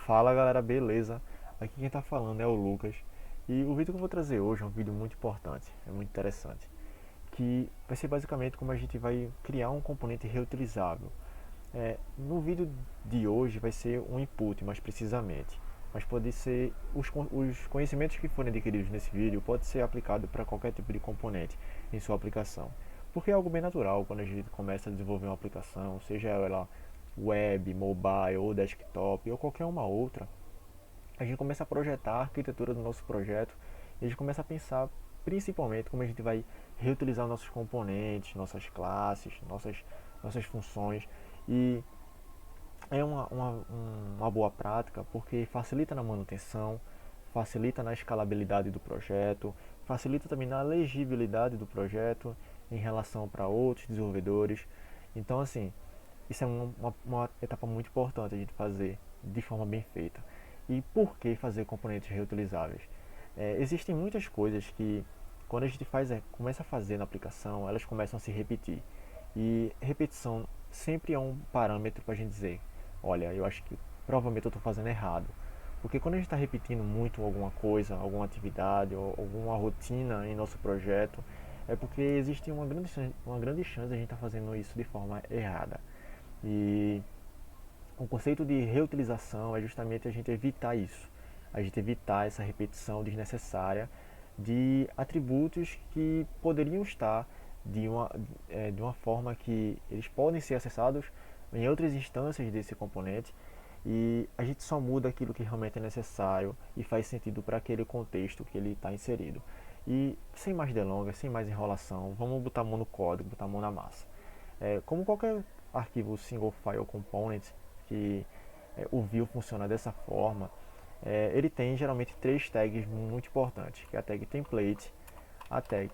Fala galera, beleza? Aqui quem tá falando é o Lucas. E o vídeo que eu vou trazer hoje é um vídeo muito importante, é muito interessante. Que vai ser basicamente como a gente vai criar um componente reutilizável. No vídeo de hoje vai ser um input, mais precisamente. Mas pode ser os conhecimentos que forem adquiridos nesse vídeo pode ser aplicado para qualquer tipo de componente em sua aplicação. Porque é algo bem natural quando a gente começa a desenvolver uma aplicação, seja ela web, mobile ou desktop ou qualquer uma outra, a gente começa a projetar a arquitetura do nosso projeto e a gente começa a pensar principalmente como a gente vai reutilizar nossos componentes, nossas classes, nossas funções. E é uma boa prática porque facilita na manutenção, facilita na escalabilidade do projeto, facilita também na legibilidade do projeto em relação para outros desenvolvedores. Então, assim, isso é uma etapa muito importante a gente fazer de forma bem feita. E por que fazer componentes reutilizáveis? Existem muitas coisas que, quando a gente começa a fazer na aplicação, elas começam a se repetir. E repetição sempre é um parâmetro para a gente dizer: olha, eu acho que provavelmente eu estou fazendo errado. Porque quando a gente está repetindo muito alguma coisa, alguma atividade ou alguma rotina em nosso projeto, é porque existe uma grande chance de a gente estar fazendo isso de forma errada. E o conceito de reutilização é justamente a gente evitar isso, a gente evitar essa repetição desnecessária de atributos que poderiam estar de uma forma que eles podem ser acessados em outras instâncias desse componente e a gente só muda aquilo que realmente é necessário e faz sentido para aquele contexto que ele está inserido. E sem mais delongas, sem mais enrolação, vamos botar a mão no código, botar a mão na massa. Como qualquer arquivo single file component, que o view funciona dessa forma, ele tem geralmente três tags muito importantes, que é a tag template, a tag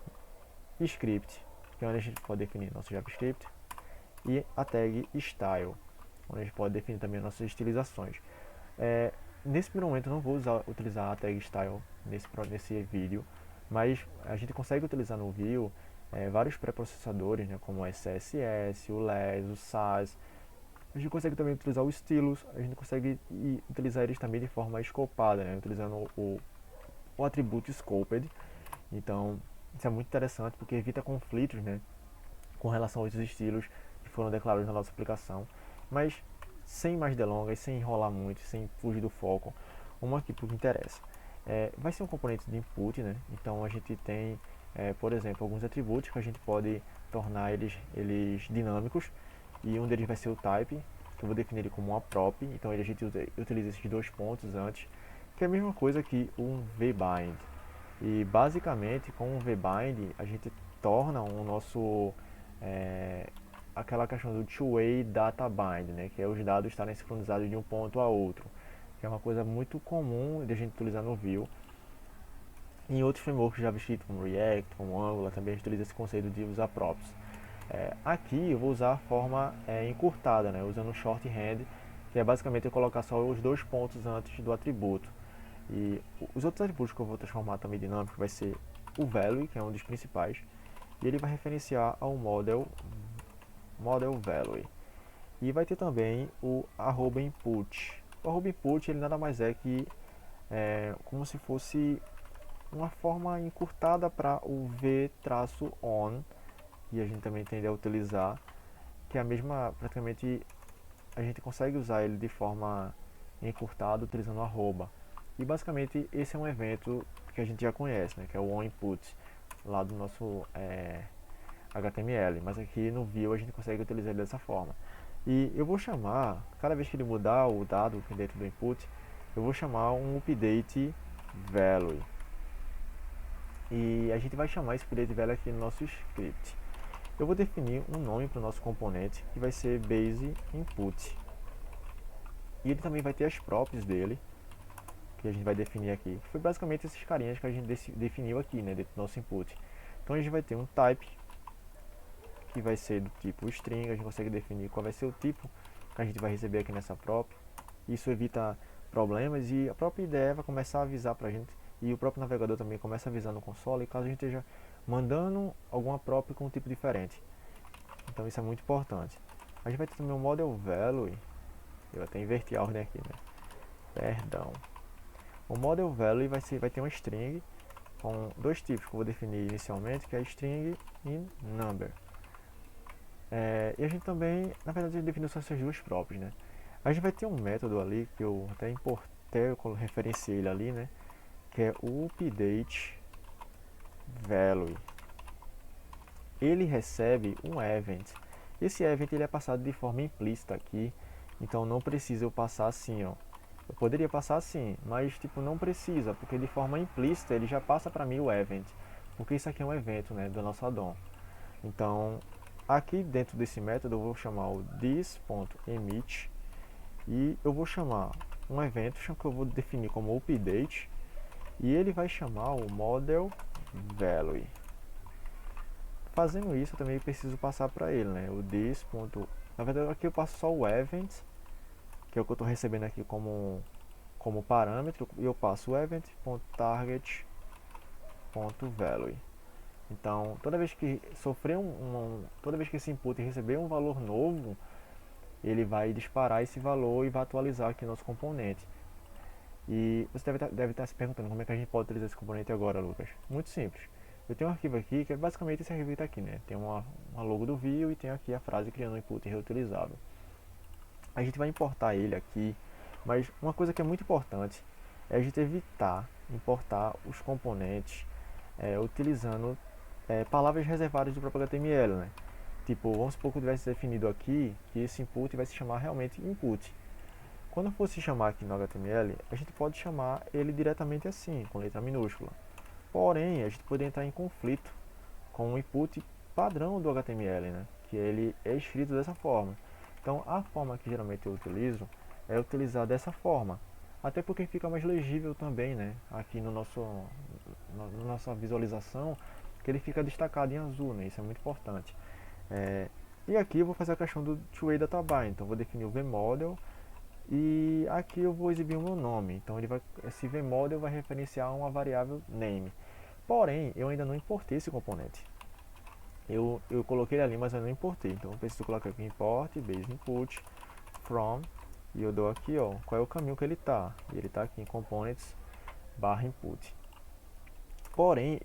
script, que é onde a gente pode definir nosso JavaScript, e a tag style, onde a gente pode definir também nossas estilizações. Nesse primeiro momento eu não vou utilizar a tag style nesse vídeo, mas a gente consegue utilizar no Vue vários pré-processadores, né, como o SSS, o LES, o SAS. A gente consegue também utilizar os estilos, a gente consegue utilizar eles também de forma escopada, né, utilizando o atributo scoped. Então, isso é muito interessante porque evita conflitos, né, com relação aos estilos que foram declarados na nossa aplicação. Mas, sem mais delongas, sem enrolar muito, sem fugir do foco, vamos aqui para o que interessa. Vai ser um componente de input, né? Então a gente tem, por exemplo, alguns atributos que a gente pode tornar eles dinâmicos, e um deles vai ser o type, que eu vou definir ele como uma prop. Então a gente utiliza esses dois pontos antes, que é a mesma coisa que um vbind. E basicamente com o vbind a gente torna o nosso aquela questão do two-way data bind, né, que é os dados estarem sincronizados de um ponto a outro, que é uma coisa muito comum de a gente utilizar no Vue. Em outros frameworks de JavaScript, como React, como Angular, também a gente utiliza esse conceito de usar props. Aqui eu vou usar a forma encurtada, né, usando o shorthand, que é basicamente eu colocar só os dois pontos antes do atributo. E os outros atributos que eu vou transformar também dinâmico vai ser o value, que é um dos principais, e ele vai referenciar ao model value. E vai ter também o @input. O @input ele nada mais é que como se fosse uma forma encurtada para o v-on, que a gente também tende a utilizar, que é a mesma, praticamente a gente consegue usar ele de forma encurtada utilizando o arroba. E basicamente esse é um evento que a gente já conhece, né, que é o onInput, lá do nosso HTML, mas aqui no Vue a gente consegue utilizar ele dessa forma. E eu vou chamar, cada vez que ele mudar o dado dentro do input, eu vou chamar um update value. E a gente vai chamar esse update value aqui no nosso script. Eu vou definir um nome para o nosso componente que vai ser base input. E ele também vai ter as props dele, que a gente vai definir aqui. Foi basicamente esses carinhas que a gente definiu aqui, né, dentro do nosso input. Então a gente vai ter um type, que vai ser do tipo string, a gente consegue definir qual vai ser o tipo que a gente vai receber aqui nessa prop. Isso evita problemas e a própria ideia vai começar a avisar pra gente, e o próprio navegador também começa a avisar no console caso a gente esteja mandando alguma prop com um tipo diferente. Então isso é muito importante. A gente vai ter também o model value, eu até inverti a ordem aqui, né? Perdão. O model value vai ter uma string com dois tipos que eu vou definir inicialmente, que é string e number. E a gente também, na verdade, definiu só essas duas próprias, né? A gente vai ter um método ali que eu até importei, eu referenciei ele ali, né? Que é o update value. Ele recebe um event. Esse event ele é passado de forma implícita aqui, então não precisa eu passar assim, ó. Eu poderia passar assim, mas tipo não precisa, porque de forma implícita ele já passa para mim o event, porque isso aqui é um evento, né, do nosso addon. Então, aqui dentro desse método eu vou chamar o this.emit e eu vou chamar um evento que eu vou definir como update e ele vai chamar o model value. Fazendo isso, eu também preciso passar para ele, né? O this. Na verdade, aqui eu passo só o event, que é o que eu estou recebendo aqui como parâmetro, e eu passo o event.target.value. Então, toda vez que toda vez que esse input receber um valor novo, ele vai disparar esse valor e vai atualizar aqui nosso componente. E você deve estar se perguntando como é que a gente pode utilizar esse componente agora, Lucas. Muito simples. Eu tenho um arquivo aqui que é basicamente esse arquivo que está aqui, né? Tem uma logo do Vue e tem aqui a frase criando um input reutilizável. A gente vai importar ele aqui, mas uma coisa que é muito importante é a gente evitar importar os componentes utilizando palavras reservadas do próprio HTML, né? Tipo, vamos supor que eu tivesse definido aqui que esse input vai se chamar realmente input. Quando for se chamar aqui no HTML, a gente pode chamar ele diretamente assim, com letra minúscula. Porém, a gente pode entrar em conflito com o input padrão do HTML, né? Que ele é escrito dessa forma. Então, a forma que geralmente eu utilizo é utilizar dessa forma. Até porque fica mais legível também, né? Aqui no na nossa visualização, que ele fica destacado em azul, né? Isso é muito importante. E aqui eu vou fazer a questão do two-way data by. Então, eu vou definir o vModel e aqui eu vou exibir o meu nome. Então, esse vModel vai referenciar uma variável name. Porém, eu ainda não importei esse componente. Eu coloquei ele ali, mas eu não importei. Então eu preciso colocar aqui import, base input, from, e eu dou aqui, ó, qual é o caminho que ele está. E ele está aqui em components barra input. Porém,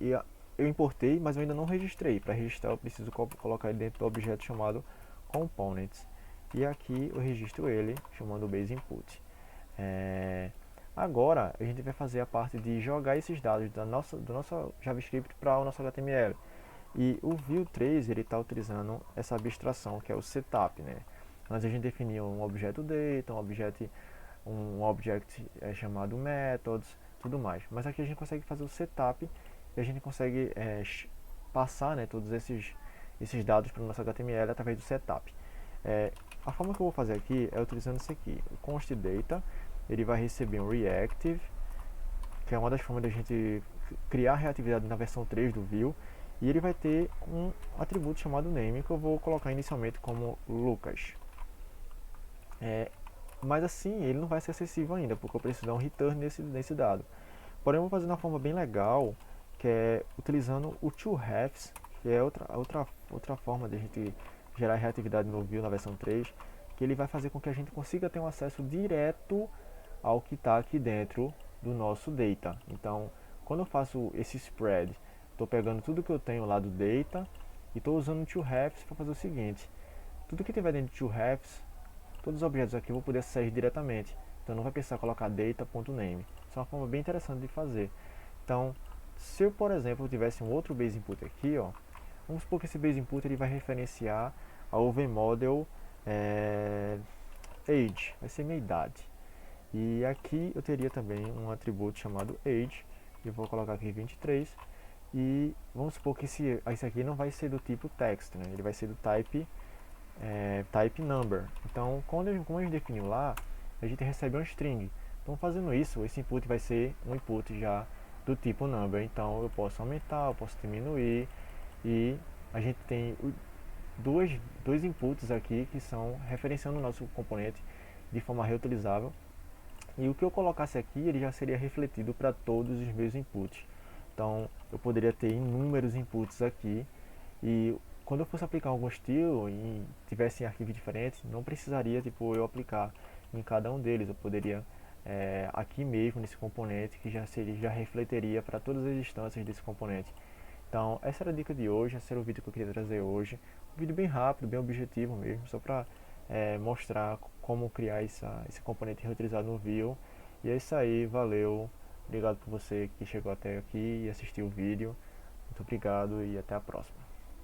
eu importei, mas eu ainda não registrei. Para registrar eu preciso colocar ele dentro do objeto chamado components. E aqui eu registro ele chamando base input. Agora a gente vai fazer a parte de jogar esses dados do nosso JavaScript para o nosso HTML. E o Vue 3 ele está utilizando essa abstração que é o setup, né? Antes a gente definia um objeto data, um object chamado methods, tudo mais. Mas aqui a gente consegue fazer o setup e a gente consegue passar, né, todos esses dados para o nosso HTML através do setup. A forma que eu vou fazer aqui é utilizando isso aqui, o const data, ele vai receber um reactive, que é uma das formas da gente criar reatividade na versão 3 do Vue, e ele vai ter um atributo chamado name que eu vou colocar inicialmente como Lucas. Mas assim ele não vai ser acessível ainda, porque eu preciso dar um return nesse dado. Porém eu vou fazer de uma forma bem legal, que é utilizando o toHalves, que é outra forma de a gente gerar reatividade no Vue na versão 3, que ele vai fazer com que a gente consiga ter um acesso direto ao que está aqui dentro do nosso data. Então, quando eu faço esse spread, estou pegando tudo que eu tenho lá do data e estou usando o toHalves para fazer o seguinte: tudo que tiver dentro de toHalves, todos os objetos aqui eu vou poder acessar diretamente. Então não vai precisar colocar data.name. Isso é uma forma bem interessante de fazer. Então, se eu, por exemplo, tivesse um outro base input aqui, ó, vamos supor que esse base input ele vai referenciar ao vModel age, vai ser minha idade. E aqui eu teria também um atributo chamado age, eu vou colocar aqui 23, e vamos supor que esse aqui não vai ser do tipo text, né? Ele vai ser do type number. Então, como a gente definiu lá, a gente recebe um string. Então, fazendo isso, esse input vai ser um input já do tipo number. Então, eu posso aumentar, eu posso diminuir, e a gente tem dois inputs aqui que são referenciando o nosso componente de forma reutilizável. E o que eu colocasse aqui, ele já seria refletido para todos os meus inputs. Então, eu poderia ter inúmeros inputs aqui, e quando eu fosse aplicar algum estilo e tivesse arquivos diferentes, não precisaria tipo eu aplicar em cada um deles. Eu poderia aqui mesmo nesse componente, que já refletiria para todas as instâncias desse componente. Então, essa era a dica de hoje, esse era o vídeo que eu queria trazer hoje. Um vídeo bem rápido, bem objetivo mesmo, só para mostrar como criar esse componente reutilizado no Vue. E é isso aí, valeu. Obrigado por você que chegou até aqui e assistiu o vídeo. Muito obrigado e até a próxima.